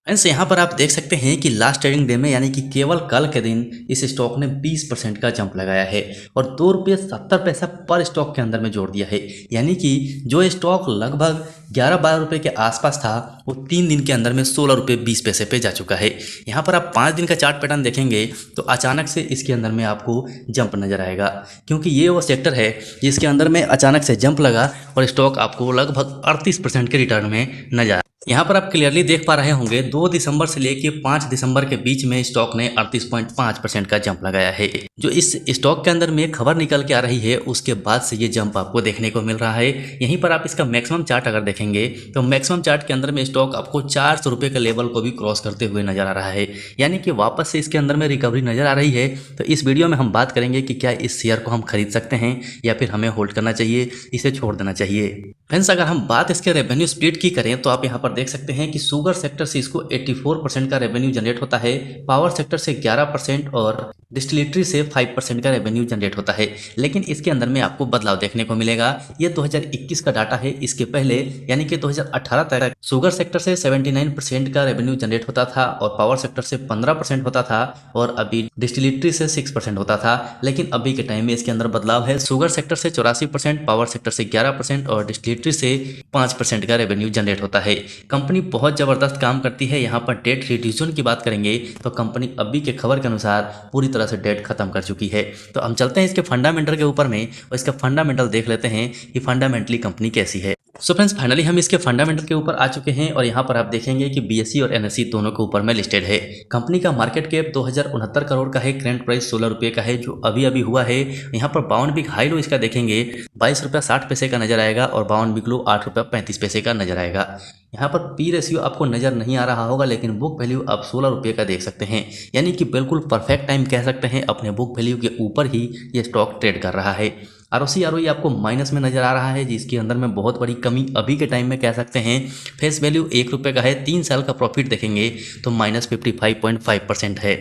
Friends यहाँ पर आप देख सकते हैं कि लास्ट ट्रेडिंग डे में यानी कि केवल कल के दिन इस स्टॉक ने 20% का जंप लगाया है और ₹2.70 पर स्टॉक के अंदर में जोड़ दिया है। यानी कि जो स्टॉक लगभग 11-12 रुपये के आसपास था वो 3 दिन के अंदर में ₹16.20 पे जा चुका है। यहाँ पर आप 5 दिन का चार्ट पैटर्न देखेंगे तो अचानक से इसके अंदर में आपको जंप नजर आएगा, क्योंकि ये वो सेक्टर है जिसके अंदर में अचानक से जंप लगा और स्टॉक आपको लगभग 38% के रिटर्न में नजर आया। यहाँ पर आप क्लियरली देख पा रहे होंगे 2 दिसंबर से लेके 5 दिसंबर के बीच में स्टॉक ने 38.5% का जंप लगाया है। जो इस स्टॉक के अंदर में खबर निकल के आ रही है उसके बाद से ये जंप आपको देखने को मिल रहा है। यहीं पर आप इसका मैक्सिमम चार्ट अगर देखेंगे तो मैक्सिमम चार्ट के अंदर में स्टॉक आपको 400 रुपये के लेवल को भी क्रॉस करते हुए नजर आ रहा है, यानी कि वापस से इसके अंदर में रिकवरी नजर आ रही है। तो इस वीडियो में हम बात करेंगे कि क्या इस शेयर को हम खरीद सकते हैं या फिर हमें होल्ड करना चाहिए, इसे छोड़ देना चाहिए। फ्रेंड्स अगर हम बात इसके रेवेन्यू स्प्लिट की करें तो आप यहाँ पर देख सकते हैं कि शुगर सेक्टर से इसको 84% का रेवेन्यू जनरेट होता है, पावर सेक्टर से 11% और डिस्टिलेटरी से 5% का रेवेन्यू जनरेट होता है। लेकिन इसके अंदर में आपको बदलाव देखने को मिलेगा। ये 2021 का डाटा है, इसके पहले यानी कि 2018 तक शुगर सेक्टर से 79% का रेवेन्यू जनरेट होता था और पावर सेक्टर से 15% होता था और अभी डिस्टिलेटरी से 6% होता था। लेकिन अभी के टाइम में इसके अंदर बदलाव है, शुगर सेक्टर से 84%, पावर सेक्टर से 11% और डिस्टिलेटरी से 5% का रेवेन्यू जनरेट होता है। कंपनी बहुत जबरदस्त काम करती है। यहाँ पर डेट रिड्यूशन की बात करेंगे तो कंपनी अभी के खबर के अनुसार पूरी तरह से डेट खत्म कर चुकी है। तो हम चलते हैं इसके फंडामेंटल के ऊपर में और इसका फंडामेंटल देख लेते हैं कि फंडामेंटली कंपनी कैसी है। सो फ्रेंड्स फाइनली हम इसके फंडामेंटल के ऊपर आ चुके हैं और यहाँ पर आप देखेंगे कि बीएसई और एनएसई दोनों के ऊपर में लिस्टेड है। कंपनी का मार्केट कैप 2069 करोड़ का है, करंट प्राइस 16 रुपये का है जो अभी अभी हुआ है। यहाँ पर 52 वीक हाई लो इसका देखेंगे 22.60 का नजर आएगा और 52 वीक लो 8.35 का नजर आएगा। यहाँ पर पी रेशियो आपको नजर नहीं आ रहा होगा, लेकिन बुक वैल्यू आप 16 रुपये का देख सकते हैं, यानी कि बिल्कुल परफेक्ट टाइम कह सकते हैं। अपने बुक वैल्यू के ऊपर ही ये स्टॉक ट्रेड कर रहा है। आरओसी आरओई आपको माइनस में नजर आ रहा है, जिसके अंदर में बहुत बड़ी कमी अभी के टाइम में कह सकते हैं। फेस वैल्यू 1 रुपये का है, 3 साल का प्रॉफिट देखेंगे तो -55.5% है।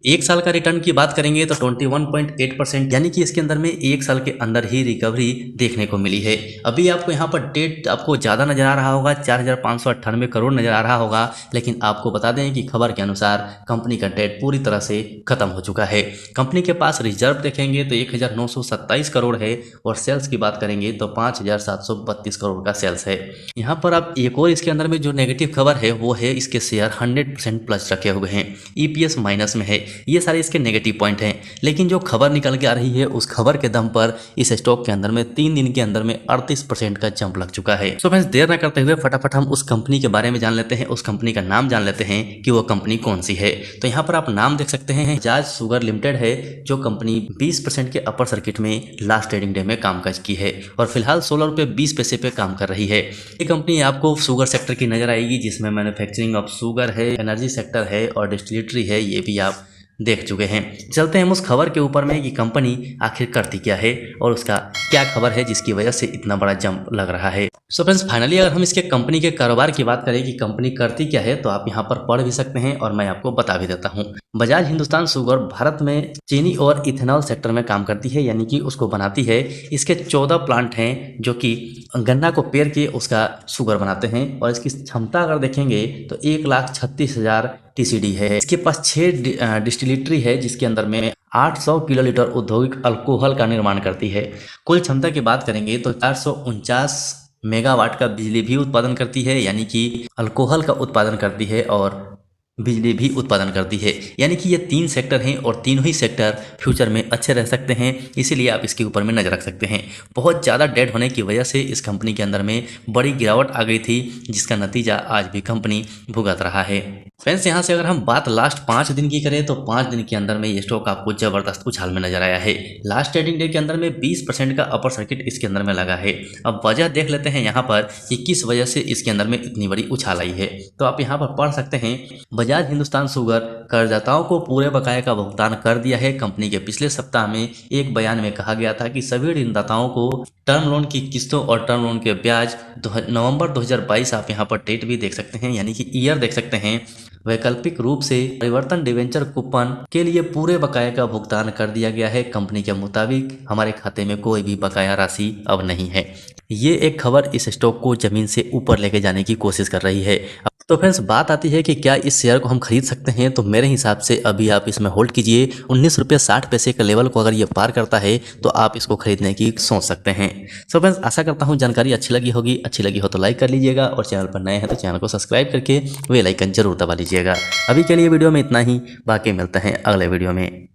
1 साल का रिटर्न की बात करेंगे तो 21.8%, यानी कि इसके अंदर में 1 साल के अंदर ही रिकवरी देखने को मिली है। अभी आपको यहाँ पर डेट आपको ज़्यादा नजर आ रहा होगा, 4,598 करोड़ नजर आ रहा होगा, लेकिन आपको बता दें कि खबर के अनुसार कंपनी का डेट पूरी तरह से खत्म हो चुका है। कंपनी के पास रिजर्व देखेंगे तो 1,927 करोड़ है और सेल्स की बात करेंगे तो 5,732 करोड़ का सेल्स है। यहाँ पर आप एक और इसके अंदर में जो नेगेटिव खबर है वो है इसके शेयर 100% प्लस रखे हुए हैं, ईपीएस माइनस में है। ये सारे इसके नेगेटिव पॉइंट हैं, लेकिन जो खबर निकल के आ रही है उस खबर के दम पर इस स्टॉक के अंदर में 3 दिन के अंदर में 38% का जंप लग चुका है। सो फ्रेंड्स देर न करते हुए फटाफट हम उस कंपनी के बारे में जान लेते हैं, उस कंपनी का नाम जान लेते हैं कि वो कंपनी कौन सी है। तो यहाँ पर आप नाम देख सकते हैं, बजाज शुगर लिमिटेड है, जो कंपनी 20% के अपर सर्किट में लास्ट ट्रेडिंग डे में कामकाज की है और फिलहाल 16 रुपये 20 पैसे पे काम कर रही है। ये कंपनी आपको शुगर सेक्टर की नजर आएगी, जिसमें मैन्युफैक्चरिंग ऑफ शुगर है, एनर्जी सेक्टर है और डिस्टिलेटरी है, ये भी आप देख चुके हैं। चलते हैं हम उस खबर के ऊपर में कि कंपनी आखिर करती क्या है और उसका क्या खबर है जिसकी वजह से इतना बड़ा जंप लग रहा है। सो फ्रेंड्स फाइनली अगर हम इसके कंपनी के कारोबार की बात करें कि कंपनी करती क्या है तो आप यहाँ पर पढ़ भी सकते हैं और मैं आपको बता भी देता हूँ। बजाज हिंदुस्तान शुगर भारत में चीनी और इथेनॉल सेक्टर में काम करती है, यानी कि उसको बनाती है। इसके 14 प्लांट हैं जो कि गन्ना को पेर के उसका शुगर बनाते हैं और इसकी क्षमता अगर देखेंगे तो 1,36,000 टीसीडी है। इसके पास 6 डिस्टिलेटरी है जिसके अंदर में 800 किलोलीटर औद्योगिक अल्कोहल का निर्माण करती है। कुल क्षमता की बात करेंगे तो 449 मेगावाट का बिजली भी उत्पादन करती है, यानी कि अल्कोहल का उत्पादन करती है और बिजली भी उत्पादन करती है। यानी कि ये 3 सेक्टर हैं और तीनों ही सेक्टर फ्यूचर में अच्छे रह सकते हैं, इसीलिए आप इसके ऊपर में नजर रख सकते हैं। बहुत ज़्यादा डेट होने की वजह से इस कंपनी के अंदर में बड़ी गिरावट आ गई थी, जिसका नतीजा आज भी कंपनी भुगत रहा है। फ्रेंड्स यहाँ से अगर हम बात लास्ट 5 दिन की करें तो 5 दिन के अंदर में ये स्टॉक आपको जबरदस्त उछाल में नजर आया है। लास्ट ट्रेडिंग डे के अंदर में 20% का अपर सर्किट इसके अंदर में लगा है। अब वजह देख लेते हैं यहाँ पर कि किस वजह से इसके अंदर में इतनी बड़ी उछाल आई है। तो आप यहाँ पर पढ़ सकते हैं, बजाज हिंदुस्तान शुगर करदाताओं को पूरे बकाये का भुगतान कर दिया है। कंपनी के पिछले सप्ताह में एक बयान में कहा गया था कि सभी ऋणदाताओं को टर्म लोन की किस्तों और टर्म लोन के ब्याज नवंबर 2022, आप यहाँ पर डेट भी देख सकते हैं यानी कि ईयर देख सकते हैं, वैकल्पिक रूप से परिवर्तन डिवेंचर कूपन के लिए पूरे बकाये का भुगतान कर दिया गया है। कंपनी के मुताबिक हमारे खाते में कोई भी बकाया राशि अब नहीं है। ये एक खबर इस स्टॉक को जमीन से ऊपर लेके जाने की कोशिश कर रही है। तो फ्रेंड्स बात आती है कि क्या इस शेयर को हम खरीद सकते हैं, तो मेरे हिसाब से अभी आप इसमें होल्ड कीजिए। 19 रुपये 60 पैसे का लेवल को अगर ये पार करता है तो आप इसको खरीदने की सोच सकते हैं। सो फ्रेंड्स आशा करता हूँ जानकारी अच्छी लगी होगी। अच्छी लगी हो तो लाइक कर लीजिएगा और चैनल पर नए हैं तो चैनल को सब्सक्राइब करके बेल आइकन जरूर दबा लीजिएगा। अभी के लिए वीडियो में इतना ही, बाकी मिलते हैं अगले वीडियो में।